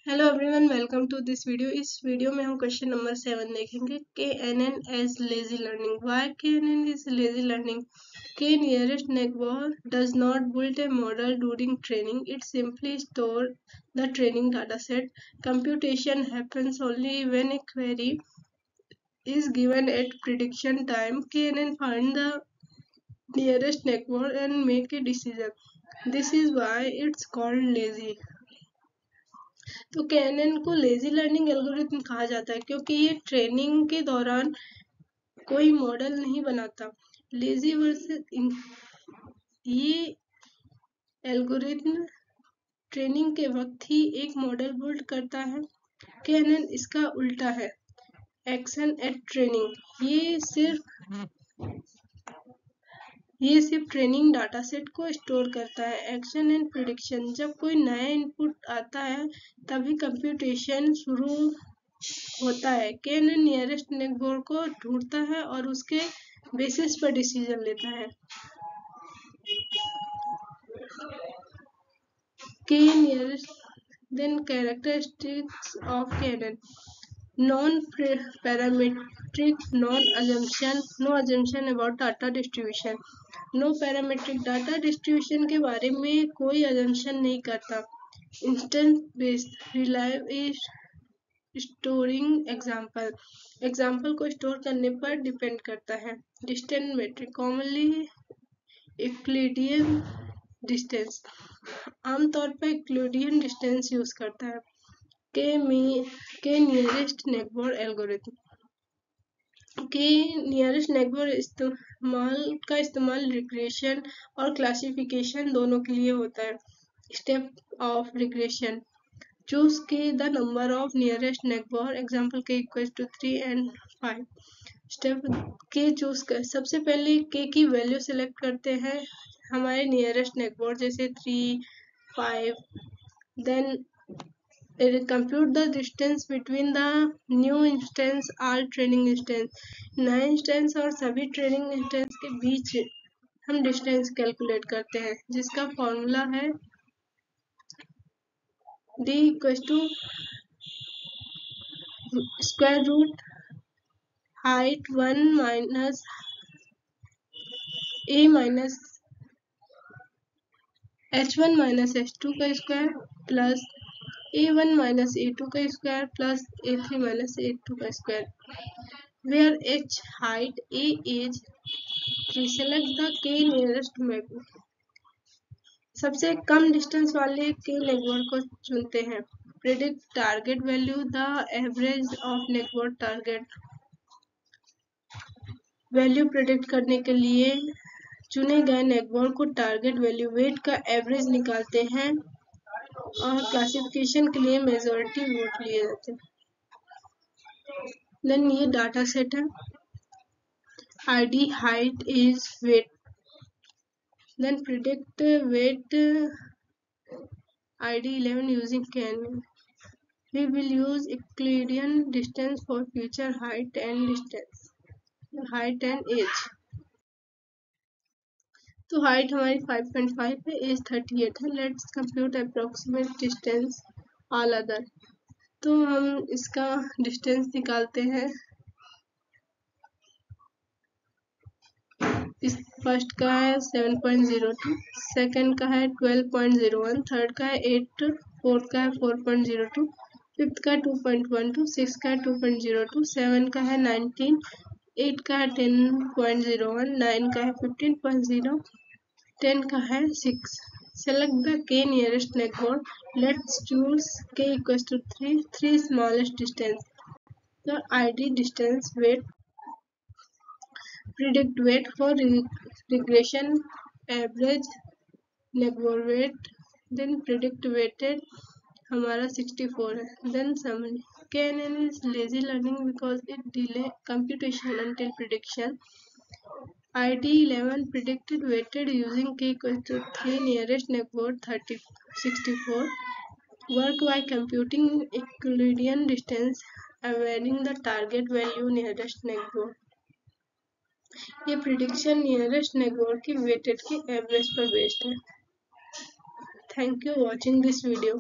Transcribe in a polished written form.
Hello everyone, welcome to this video. इस video में हम क्वेश्चन नंबर 7 देखेंगे। KNN as lazy learning. Why KNN is lazy learning? K nearest neighbor does not build a model during training. It simply stores the training dataset. Computation happens only when a query is given at prediction time. KNN find the nearest neighbor and make a decision. This is why it's called lazy. तो KNN को lazy learning algorithm कहा जाता है क्योंकि ये training के दौरान कोई मॉडल नहीं बनाता। लेजी वर्सेस ये एल्गोरिथम ट्रेनिंग के वक्त ही एक मॉडल बिल्ड करता है। KNN इसका उल्टा है। एक्शन एट ट्रेनिंग ये सिर्फ ट्रेनिंग डाटा सेट को स्टोर करता है। एक्शन एंड प्रिडिक्शन, जब कोई नया इनपुट आता है तभी कंप्यूटेशन शुरू होता है। KNN नियरेस्ट नेबर को ढूंढता है और उसके बेसिस पर डिसीजन लेता है। K nearest then characteristics of KNN. Non-parametric, no assumption about data distribution. No parametric, data distribution के बारे में कोई assumption नहीं करता। Instance based, reliable storing example को स्टोर करने पर डिपेंड करता है। Distance metric, commonly Euclidean distance, आमतौर पर यूक्लिडियन डिस्टेंस यूज करता है। K nearest neighbour algorithm. K nearest neighbour इस्तेमाल रिग्रेशन और क्लासिफिकेशन दोनों के लिए होता है। Step of regression, choose the number of nearest neighbor, example k equals to 3 and 5. Step k choose कर, सबसे पहले k की वैल्यू सिलेक्ट करते हैं हमारे नियरेस्ट नेबर जैसे 3, 5. Then compute the distance between the new instance all training instance. नए instance और सभी ट्रेनिंग इंस्टेंस के बीच हम डिस्टेंस कैलकुलेट करते हैं, जिसका फॉर्मूला है d equals to square root height 1 minus a minus h1 minus h2 का square plus a1 minus a2 का square plus a3 minus a2 का square, where h height, a is 3. Select the k nearest neighbor. सबसे कम distance वाले के neighbour को चुनते हैं। Predict target value, the average of neighbour target value predict करने के लिए चुने गए नेबर को टारगेट वैल्यू वेट का एवरेज निकालते हैं और क्लासिफिकेशन के लिए मेजॉरिटी वोट लिए जाते हैं। देन ये डाटा सेट है, id height is weight. Then predict weight id 11 using KNN. We will use Euclidean distance for future height and age. तो हाइट हमारी 5.5 है, एज 38 है। Let's compute approximate distance all other. तो हम इसका distance निकालते हैं। इस फर्स्ट का है 7.02, सेकंड का है 12.01, थर्ड का है 8, फोर्थ का है 4.02, फिफ्थ का 2.12, सिक्स का है 2.02, 7 का है 19, 8 का है 10.01, 9 का है 15.0, 10 का है 6. Select the k nearest neighbor. Let's choose k equals to 3 smallest distance. The id distance weight. Predict weight for regression, average neighbor weight. Then predict weighted हमारा 64 है. Then summary. KNN is lazy learning because it delay computation until prediction. id 11 predicted weighted using k equals to 3 nearest neighbor 64. Work by computing Euclidean distance, varying the target value nearest neighbor. ये prediction nearest neighbour की weighted की average पर based है। Thank you watching this video.